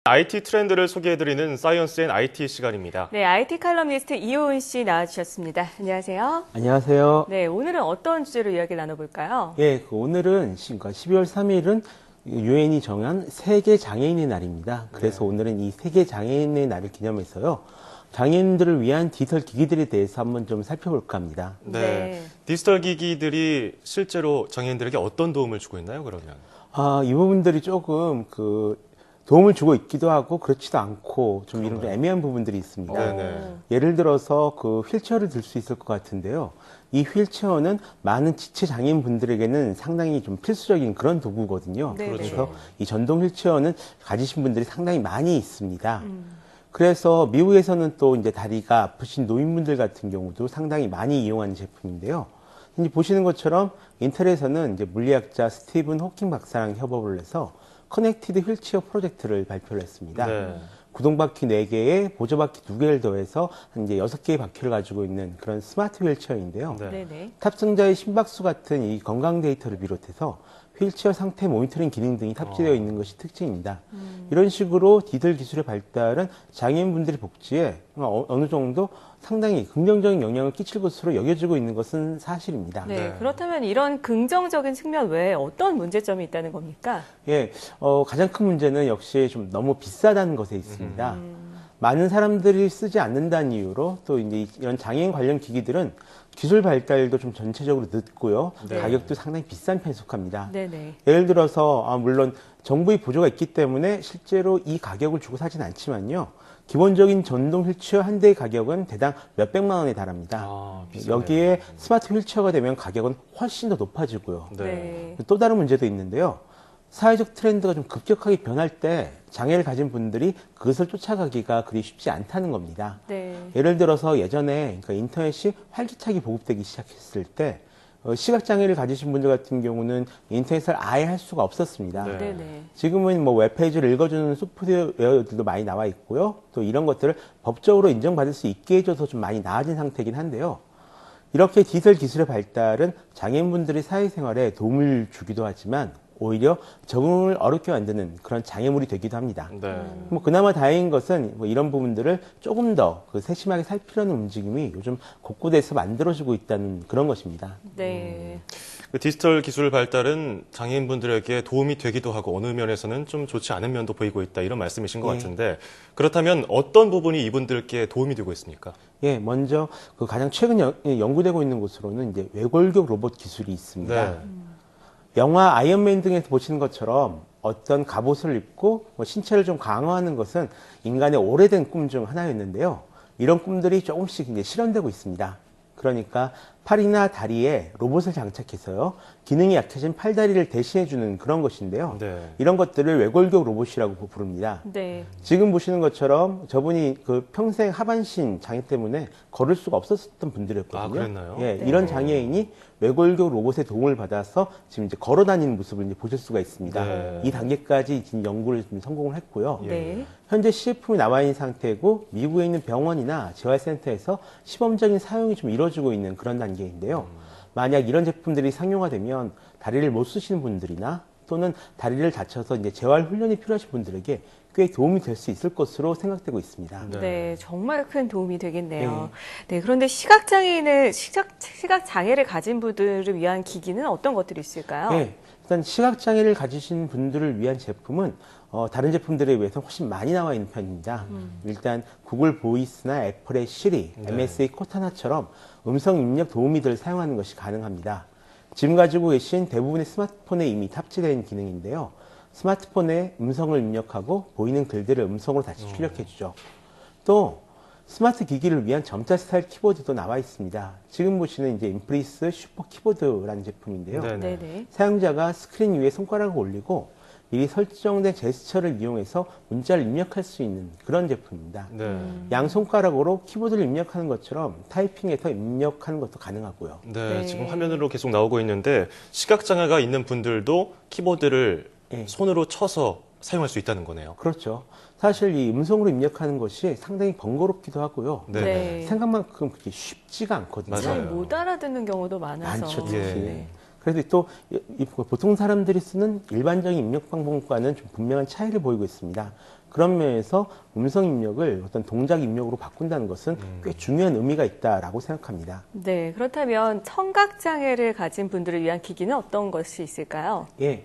IT 트렌드를 소개해드리는 사이언스 앤 IT 시간입니다. 네, IT 칼럼니스트 이호은 씨 나와주셨습니다. 안녕하세요. 안녕하세요. 네, 오늘은 어떤 주제로 이야기 나눠볼까요? 예, 오늘은 12월 3일은 유엔이 정한 세계 장애인의 날입니다. 그래서 오늘은 이 세계 장애인의 날을 기념해서요. 장애인들을 위한 디지털 기기들에 대해서 한번 좀 살펴볼까 합니다. 네. 디지털 기기들이 실제로 장애인들에게 어떤 도움을 주고 있나요, 그러면? 이 부분들이 조금 도움을 주고 있기도 하고 그렇지도 않고 좀 이런 좀 애매한 부분들이 있습니다. 네네. 예를 들어서 휠체어를 들 수 있을 것 같은데요. 이 휠체어는 많은 지체 장애인 분들에게는 상당히 좀 필수적인 그런 도구거든요. 네네. 그래서 이 전동 휠체어는 가지신 분들이 상당히 많이 있습니다. 그래서 미국에서는 또 이제 다리가 아프신 노인분들 같은 경우도 상당히 많이 이용하는 제품인데요. 이제 보시는 것처럼 인텔에서는 이제 물리학자 스티븐 호킹 박사랑 협업을 해서 커넥티드 휠체어 프로젝트를 발표를 했습니다. 네. 구동바퀴 4개에 보조바퀴 2개를 더해서 이제 6개의 바퀴를 가지고 있는 그런 스마트 휠체어인데요. 네. 네네. 탑승자의 심박수 같은 이 건강 데이터를 비롯해서 휠체어 상태 모니터링 기능 등이 탑재되어 있는 것이 특징입니다. 이런 식으로 디지털 기술의 발달은 장애인분들의 복지에 어느 정도 상당히 긍정적인 영향을 끼칠 것으로 여겨지고 있는 것은 사실입니다. 네, 그렇다면 이런 긍정적인 측면 외에 어떤 문제점이 있다는 겁니까? 예, 가장 큰 문제는 역시 좀 너무 비싸다는 것에 있습니다. 많은 사람들이 쓰지 않는다는 이유로 또 이제 이런 장애인 관련 기기들은 기술 발달도 좀 전체적으로 늦고요. 네. 가격도 상당히 비싼 편에 속합니다. 네네. 예를 들어서 물론 정부의 보조가 있기 때문에 실제로 이 가격을 주고 사진 않지만요. 기본적인 전동 휠체어 한 대의 가격은 대당 몇백만 원에 달합니다. 비싸네요. 여기에 스마트 휠체어가 되면 가격은 훨씬 더 높아지고요. 네. 또 다른 문제도 있는데요. 사회적 트렌드가 좀 급격하게 변할 때 장애를 가진 분들이 그것을 쫓아가기가 그리 쉽지 않다는 겁니다. 네. 예를 들어서 예전에 그러니까 인터넷이 활기차게 보급되기 시작했을 때 시각장애를 가지신 분들 같은 경우는 인터넷을 아예 할 수가 없었습니다. 네. 네네. 지금은 뭐 웹페이지를 읽어주는 소프트웨어들도 많이 나와 있고요. 또 이런 것들을 법적으로 인정받을 수 있게 해줘서 좀 많이 나아진 상태이긴 한데요. 이렇게 디지털 기술의 발달은 장애인분들의 사회생활에 도움을 주기도 하지만 오히려 적응을 어렵게 만드는 그런 장애물이 되기도 합니다. 네. 뭐 그나마 다행인 것은 뭐 이런 부분들을 조금 더 세심하게 살피려는 움직임이 요즘 곳곳에서 만들어지고 있다는 그런 것입니다. 네. 디지털 기술 발달은 장애인분들에게 도움이 되기도 하고 어느 면에서는 좀 좋지 않은 면도 보이고 있다 이런 말씀이신 것 같은데 그렇다면 어떤 부분이 이분들께 도움이 되고 있습니까? 예, 먼저 가장 최근 연구되고 있는 곳으로는 이제 외골격 로봇 기술이 있습니다. 네. 영화 아이언맨 등에서 보시는 것처럼 어떤 갑옷을 입고 신체를 좀 강화하는 것은 인간의 오래된 꿈 중 하나였는데요. 이런 꿈들이 조금씩 이제 실현되고 있습니다. 그러니까 팔이나 다리에 로봇을 장착해서요. 기능이 약해진 팔다리를 대신해주는 그런 것인데요. 네. 이런 것들을 외골격 로봇이라고 부릅니다. 네. 지금 보시는 것처럼 저분이 평생 하반신 장애 때문에 걸을 수가 없었던 분들이었거든요. 아, 그랬나요? 예, 네. 이런 장애인이 외골격 로봇의 도움을 받아서 지금 이제 걸어 다니는 모습을 이제 보실 수가 있습니다. 네. 이 단계까지 지금 연구를 지금 성공을 했고요. 네. 현재 시제품이 나와 있는 상태고 미국에 있는 병원이나 재활센터에서 시범적인 사용이 좀 이루어지고 있는 그런 단계인데요. 만약 이런 제품들이 상용화 되면 다리를 못 쓰시는 분들이나 또는 다리를 다쳐서 이제 재활 훈련이 필요하신 분들에게 꽤 도움이 될 수 있을 것으로 생각되고 있습니다. 네, 정말 큰 도움이 되겠네요. 네, 그런데 시각장애를 가진 분들을 위한 기기는 어떤 것들이 있을까요? 네, 일단 시각장애를 가지신 분들을 위한 제품은 다른 제품들에 비해서 훨씬 많이 나와 있는 편입니다. 일단 구글 보이스나 애플의 시리, MSA 코타나처럼 음성 입력 도우미들을 사용하는 것이 가능합니다. 지금 가지고 계신 대부분의 스마트폰에 이미 탑재된 기능인데요. 스마트폰에 음성을 입력하고 보이는 글들을 음성으로 다시 출력해주죠. 또 스마트 기기를 위한 점자 스타일 키보드도 나와 있습니다. 지금 보시는 이제 인프리스 슈퍼 키보드라는 제품인데요. 네네. 네네. 사용자가 스크린 위에 손가락을 올리고 미리 설정된 제스처를 이용해서 문자를 입력할 수 있는 그런 제품입니다. 네. 양 손가락으로 키보드를 입력하는 것처럼 타이핑해서 입력하는 것도 가능하고요. 네, 네. 지금 화면으로 계속 나오고 있는데 시각장애가 있는 분들도 키보드를 예. 손으로 쳐서 사용할 수 있다는 거네요. 그렇죠. 사실 이 음성으로 입력하는 것이 상당히 번거롭기도 하고요. 네. 네. 생각만큼 그렇게 쉽지가 않거든요. 맞아요. 잘 못 알아듣는 경우도 많아서. 많죠, 특히. 네. 그래도 또 보통 사람들이 쓰는 일반적인 입력 방법과는 좀 분명한 차이를 보이고 있습니다. 그런 면에서 음성 입력을 어떤 동작 입력으로 바꾼다는 것은 꽤 중요한 의미가 있다라고 생각합니다. 네, 그렇다면 청각장애를 가진 분들을 위한 기기는 어떤 것이 있을까요? 예.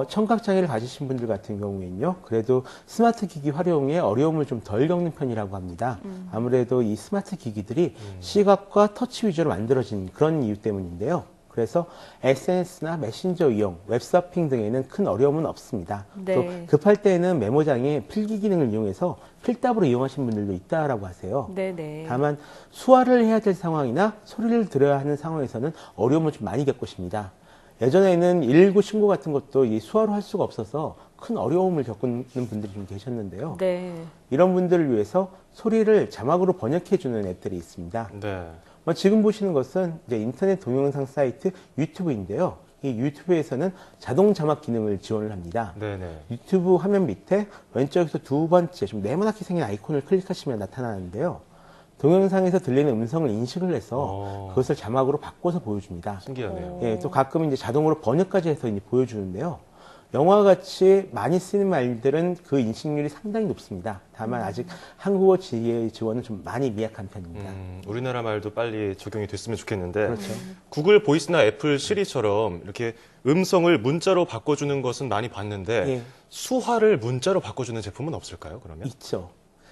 청각장애를 가지신 분들 같은 경우에는요, 그래도 스마트 기기 활용에 어려움을 좀 덜 겪는 편이라고 합니다. 아무래도 이 스마트 기기들이 시각과 터치 위주로 만들어진 그런 이유 때문인데요. 그래서 SNS나 메신저 이용, 웹서핑 등에는 큰 어려움은 없습니다. 네. 또 급할 때는 메모장에 필기 기능을 이용해서 필답으로 이용하신 분들도 있다라고 하세요. 네네. 다만 수화를 해야 될 상황이나 소리를 들어야 하는 상황에서는 어려움을 좀 많이 겪으십니다. 예전에는 119 신고 같은 것도 이 수화로 할 수가 없어서 큰 어려움을 겪는 분들이 좀 계셨는데요. 네. 이런 분들을 위해서 소리를 자막으로 번역해주는 앱들이 있습니다. 네. 지금 보시는 것은 이제 인터넷 동영상 사이트 유튜브인데요. 이 유튜브에서는 자동 자막 기능을 지원을 합니다. 네네. 유튜브 화면 밑에 왼쪽에서 두 번째 좀 네모나게 생긴 아이콘을 클릭하시면 나타나는데요. 동영상에서 들리는 음성을 인식을 해서 그것을 자막으로 바꿔서 보여줍니다. 신기하네요. 예, 또 가끔 이제 자동으로 번역까지 해서 이제 보여주는데요. 영화와 같이 많이 쓰는 말들은 그 인식률이 상당히 높습니다. 다만 아직 한국어 지원은 좀 많이 미약한 편입니다. 우리나라 말도 빨리 적용이 됐으면 좋겠는데 그렇죠. 구글 보이스나 애플 시리처럼 이렇게 음성을 문자로 바꿔주는 것은 많이 봤는데 예. 수화를 문자로 바꿔주는 제품은 없을까요? 그러면? 있죠.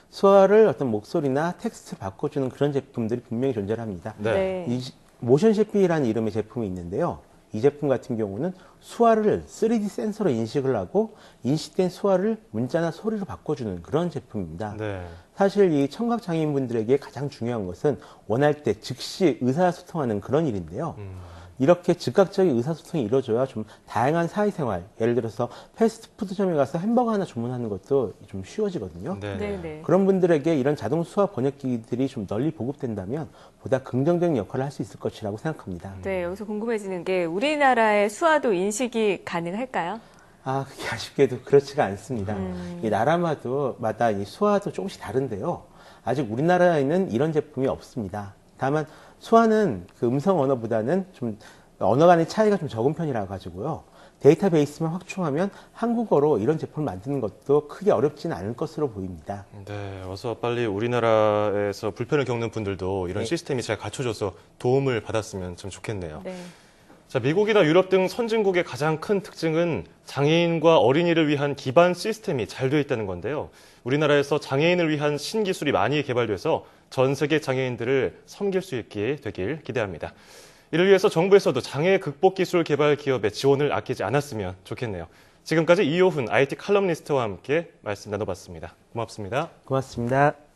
수화를 어떤 목소리나 텍스트 바꿔주는 그런 제품들이 분명히 존재합니다. 네. 이 모션시피라는 이름의 제품이 있는데요. 이 제품 같은 경우는 수화를 3D 센서로 인식을 하고 인식된 수화를 문자나 소리로 바꿔주는 그런 제품입니다. 네. 사실 이 청각장애인분들에게 가장 중요한 것은 원할 때 즉시 의사소통하는 그런 일인데요. 이렇게 즉각적인 의사소통이 이루어져야 좀 다양한 사회생활, 예를 들어서 패스트푸드점에 가서 햄버거 하나 주문하는 것도 좀 쉬워지거든요. 네. 네네. 그런 분들에게 이런 자동 수화 번역기들이 좀 널리 보급된다면 보다 긍정적인 역할을 할 수 있을 것이라고 생각합니다. 네, 여기서 궁금해지는 게 우리나라의 수화도 인식이 가능할까요? 그게 아쉽게도 그렇지가 않습니다. 이 나라마다 이 수화도 조금씩 다른데요. 아직 우리나라에는 이런 제품이 없습니다. 다만 수화는 그 음성 언어보다는 좀 언어 간의 차이가 좀 적은 편이라 가지고요. 데이터베이스만 확충하면 한국어로 이런 제품을 만드는 것도 크게 어렵지는 않을 것으로 보입니다. 네, 어서 빨리 우리나라에서 불편을 겪는 분들도 이런 네. 시스템이 잘 갖춰져서 도움을 받았으면 참 좋겠네요. 네. 자, 미국이나 유럽 등 선진국의 가장 큰 특징은 장애인과 어린이를 위한 기반 시스템이 잘 되어 있다는 건데요. 우리나라에서 장애인을 위한 신기술이 많이 개발돼서 전 세계 장애인들을 섬길 수 있게 되길 기대합니다. 이를 위해서 정부에서도 장애 극복 기술 개발 기업의 지원을 아끼지 않았으면 좋겠네요. 지금까지 이효훈 IT 칼럼니스트와 함께 말씀 나눠봤습니다. 고맙습니다. 고맙습니다.